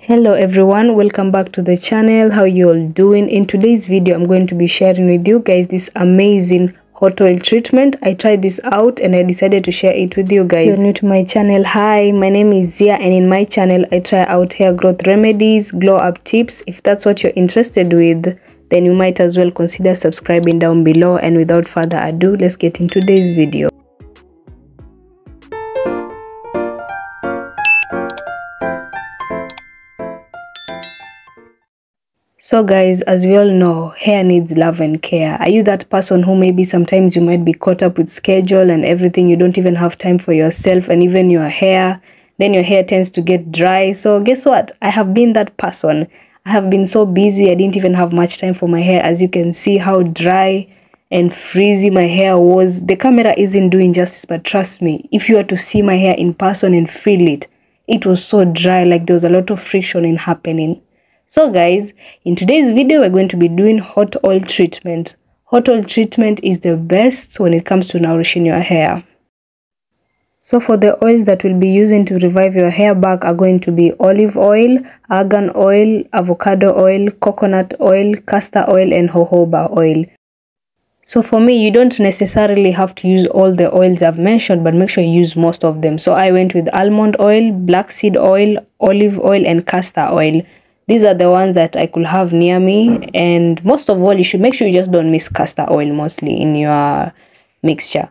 Hello everyone, welcome back to the channel. How you all doing? In today's video I'm going to be sharing with you guys this amazing hot oil treatment. I tried this out and I decided to share it with you guys. If you're new to my channel, hi, my name is Zia, and in my channel I try out hair growth remedies, glow up tips. If that's what you're interested with, then you might as well consider subscribing down below. And without further ado, let's get into today's video. So guys, as we all know, hair needs love and care. Are you that person who maybe sometimes you might be caught up with schedule and everything, you don't even have time for yourself and even your hair, then your hair tends to get dry? So guess what? I have been that person. I have been so busy, I didn't even have much time for my hair. As you can see how dry and frizzy my hair was. The camera isn't doing justice, but trust me, if you were to see my hair in person and feel it, it was so dry, like there was a lot of friction in happening. So guys, in today's video, we're going to be doing hot oil treatment. Hot oil treatment is the best when it comes to nourishing your hair. So for the oils that we'll be using to revive your hair back are going to be olive oil, argan oil, avocado oil, coconut oil, castor oil, and jojoba oil. So for me, you don't necessarily have to use all the oils I've mentioned, but make sure you use most of them. So I went with almond oil, black seed oil, olive oil, and castor oil. These are the ones that I could have near me, and most of all, you should make sure you just don't mix castor oil mostly in your mixture.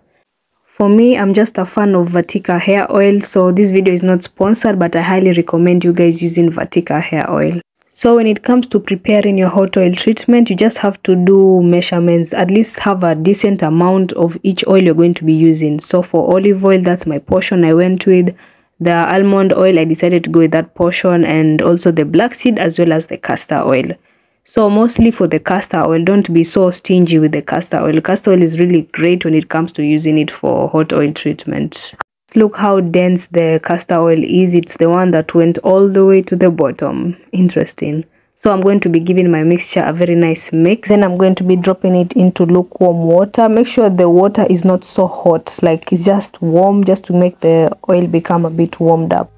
For me, I'm just a fan of Vatika hair oil, so this video is not sponsored, but I highly recommend you guys using Vatika hair oil. So when it comes to preparing your hot oil treatment, you just have to do measurements, at least have a decent amount of each oil you're going to be using. So for olive oil, that's my portion I went with. The almond oil, I decided to go with that portion, and also the black seed as well as the castor oil. So mostly for the castor oil, don't be so stingy with the castor oil. Castor oil is really great when it comes to using it for hot oil treatment. Look how dense the castor oil is. It's the one that went all the way to the bottom. Interesting. So I'm going to be giving my mixture a very nice mix. Then I'm going to be dropping it into lukewarm water. Make sure the water is not so hot, like it's just warm, just to make the oil become a bit warmed up.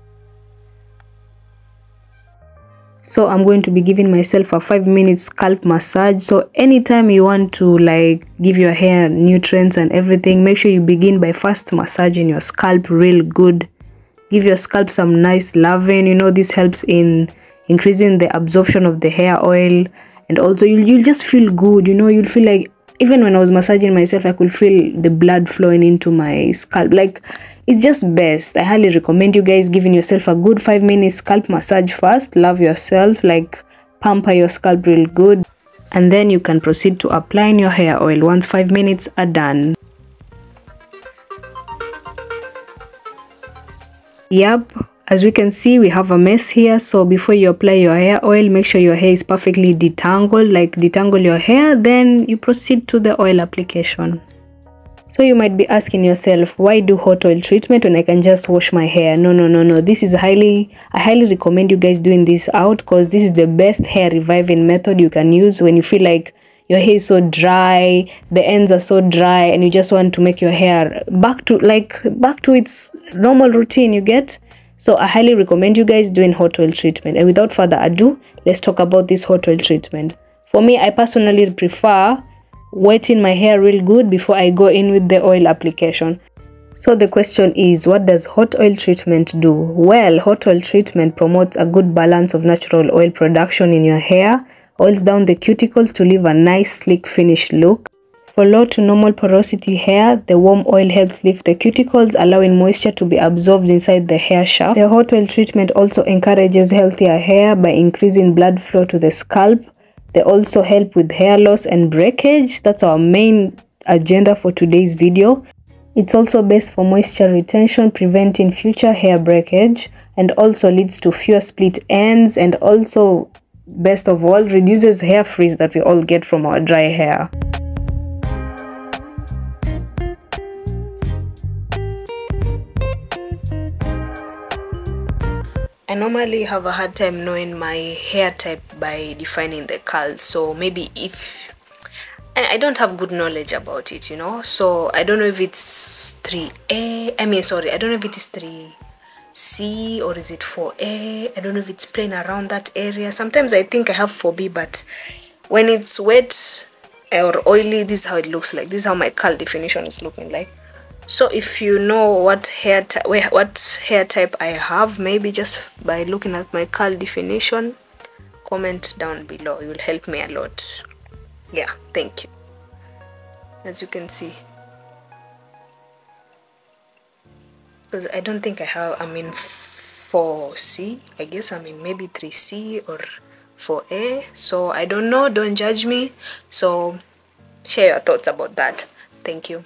So I'm going to be giving myself a 5-minute scalp massage. So anytime you want to like give your hair nutrients and everything, make sure you begin by first massaging your scalp real good. Give your scalp some nice loving. You know, this helps in increasing the absorption of the hair oil, and also you'll just feel good. You know, you'll feel like, even when I was massaging myself, I could feel the blood flowing into my scalp. Like, it's just best. I highly recommend you guys giving yourself a good 5-minute scalp massage first. Love yourself, like pamper your scalp real good, and then you can proceed to applying your hair oil once 5 minutes are done. Yep, as we can see, we have a mess here. So before you apply your hair oil, make sure your hair is perfectly detangled. Like, detangle your hair, then you proceed to the oil application. So you might be asking yourself, why do hot oil treatment when I can just wash my hair? No. This is I highly recommend you guys doing this out, because this is the best hair reviving method you can use when you feel like your hair is so dry, the ends are so dry, and you just want to make your hair back to its normal routine, you get? So I highly recommend you guys doing hot oil treatment. And without further ado, let's talk about this hot oil treatment. For me, I personally prefer wetting my hair real good before I go in with the oil application. So the question is, what does hot oil treatment do? Well, hot oil treatment promotes a good balance of natural oil production in your hair, oils down the cuticles to leave a nice sleek finished look. For low to normal porosity hair, the warm oil helps lift the cuticles, allowing moisture to be absorbed inside the hair shaft. The hot oil treatment also encourages healthier hair by increasing blood flow to the scalp. They also help with hair loss and breakage. That's our main agenda for today's video. It's also best for moisture retention, preventing future hair breakage, and also leads to fewer split ends, and also, best of all, reduces hair frizz that we all get from our dry hair. I normally have a hard time knowing my hair type by defining the curls. So maybe if I don't have good knowledge about it, you know, so I don't know if it's 3A, I don't know if it is 3 4C or is it 4A? I don't know if it's plain around that area. Sometimes I think I have 4B, but when it's wet or oily, this is how it looks like. This is how my curl definition is looking like. So if you know what hair type I have, maybe just by looking at my curl definition, comment down below. It will help me a lot. Yeah, thank you. As you can see, because I don't think I'm in 4C. I guess I'm in maybe 3C or 4A. So I don't know, don't judge me. So share your thoughts about that. Thank you.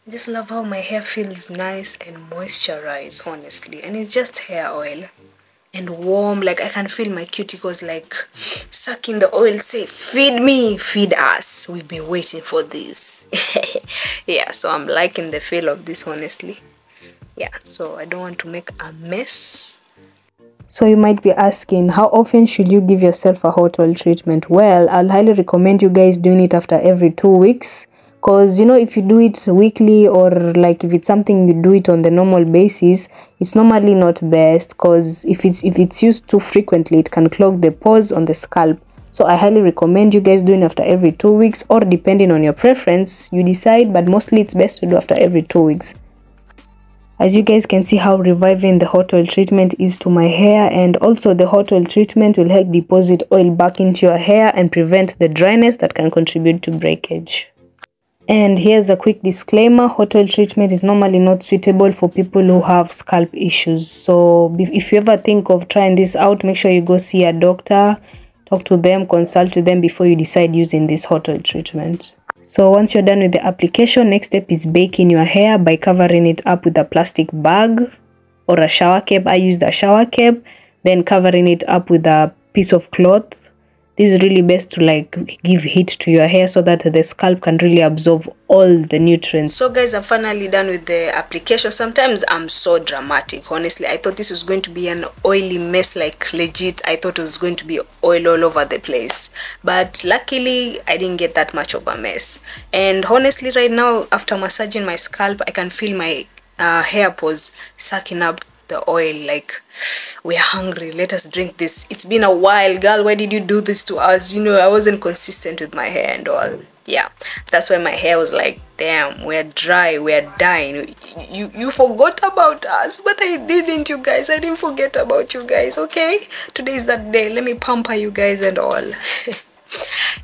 I just love how my hair feels nice and moisturized, honestly. And it's just hair oil and warm. Like I can feel my cuticles like sucking the oil, say, feed me, feed us. We've been waiting for this. Yeah, so I'm liking the feel of this, honestly. Yeah, so I don't want to make a mess. So you might be asking, how often should you give yourself a hot oil treatment? Well, I'll highly recommend you guys doing it after every 2 weeks. Because, you know, if you do it weekly or like if it's something you do it on the normal basis, it's normally not best, because if it's used too frequently, it can clog the pores on the scalp. So I highly recommend you guys doing after every 2 weeks, or depending on your preference, you decide, but mostly it's best to do after every 2 weeks. As you guys can see how reviving the hot oil treatment is to my hair, and also the hot oil treatment will help deposit oil back into your hair and prevent the dryness that can contribute to breakage. And here's a quick disclaimer: hot oil treatment is normally not suitable for people who have scalp issues. So if you ever think of trying this out, make sure you go see a doctor, talk to them, consult with them before you decide using this hot oil treatment. So once you're done with the application, next step is baking your hair by covering it up with a plastic bag or a shower cap. I used a shower cap, then covering it up with a piece of cloth. This is really best to like give heat to your hair so that the scalp can really absorb all the nutrients. So guys, I'm finally done with the application. Sometimes I'm so dramatic, honestly. I thought this was going to be an oily mess, like legit. I thought it was going to be oil all over the place, but luckily I didn't get that much of a mess. And honestly, right now, after massaging my scalp, I can feel my hair pores sucking up the oil. Like, we're hungry, let us drink this. It's been a while, girl, why did you do this to us? You know, I wasn't consistent with my hair and all. Yeah, that's why my hair was like, damn, we're dry, we're dying. You forgot about us. But I didn't, you guys. I didn't forget about you guys, okay? Today is that day. Let me pamper you guys and all.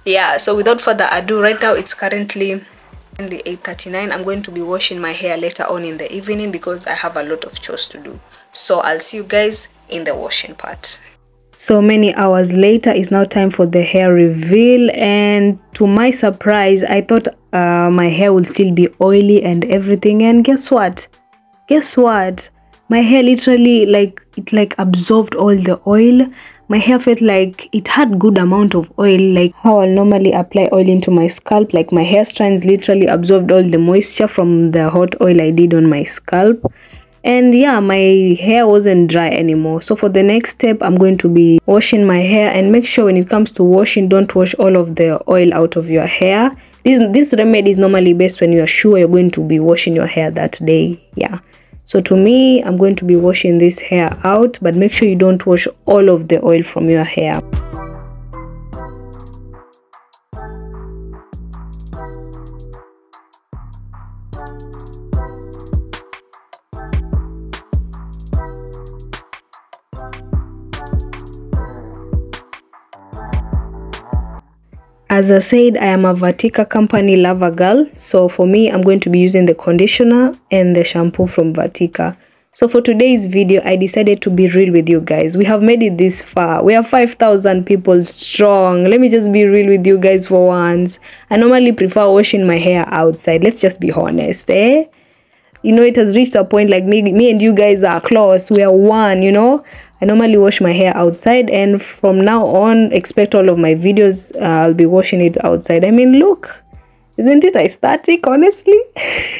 Yeah, so without further ado, right now it's currently 8:39. I'm going to be washing my hair later on in the evening because I have a lot of chores to do. So I'll see you guys in the washing part. So many hours later, it's now time for the hair reveal, and to my surprise, I thought my hair would still be oily and everything, and guess what? My hair literally like absorbed all the oil. My hair felt like it had good amount of oil, like how I normally apply oil into my scalp. Like my hair strands literally absorbed all the moisture from the hot oil I did on my scalp. And yeah, my hair wasn't dry anymore. So for the next step, I'm going to be washing my hair. And make sure when it comes to washing, don't wash all of the oil out of your hair. This remedy is normally best when you're sure you're going to be washing your hair that day. Yeah, so to me, I'm going to be washing this hair out, but make sure you don't wash all of the oil from your hair. As I said, I am a Vatika company lover girl. So for me, I'm going to be using the conditioner and the shampoo from Vatika. So for today's video, I decided to be real with you guys. We have made it this far. We are 5,000 people strong. Let me just be real with you guys for once. I normally prefer washing my hair outside. Let's just be honest, eh? You know, it has reached a point like me and you guys are close. We are one, you know. I normally wash my hair outside, and from now on, expect all of my videos, I'll be washing it outside. I mean, look, isn't it aesthetic, honestly?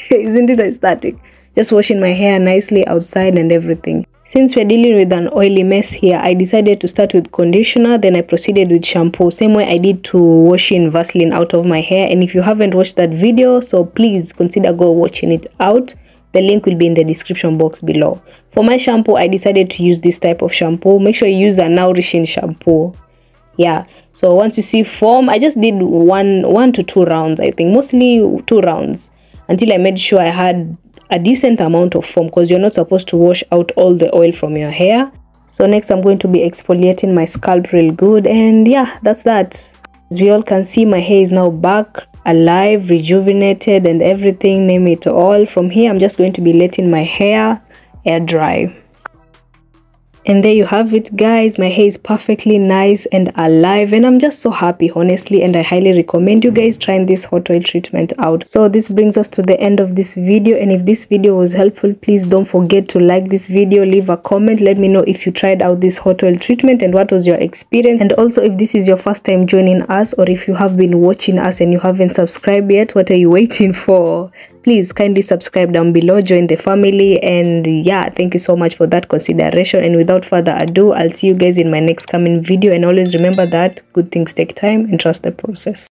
Isn't it aesthetic? Just washing my hair nicely outside and everything. Since we're dealing with an oily mess here, I decided to start with conditioner, then I proceeded with shampoo, same way I did to washing Vaseline out of my hair. And if you haven't watched that video, so please consider go watching it out. The link will be in the description box below. For my shampoo, I decided to use this type of shampoo. Make sure you use a nourishing shampoo. Yeah, so once you see foam, I just did one to two rounds, I think, mostly 2 rounds, until I made sure I had a decent amount of foam, because you're not supposed to wash out all the oil from your hair. So next I'm going to be exfoliating my scalp real good, and yeah, that's that. As we all can see, my hair is now back alive, rejuvenated, and everything, name it all. From here I'm just going to be letting my hair air dry. And there you have it, guys. My hair is perfectly nice and alive, and I'm just so happy, honestly, and I highly recommend you guys trying this hot oil treatment out. So this brings us to the end of this video, and if this video was helpful, please don't forget to like this video, leave a comment, let me know if you tried out this hot oil treatment and what was your experience. And also, if this is your first time joining us, or if you have been watching us and you haven't subscribed yet, what are you waiting for? Please kindly subscribe down below, join the family, and yeah, thank you so much for that consideration. And without further ado, I'll see you guys in my next coming video, and always remember that good things take time and trust the process.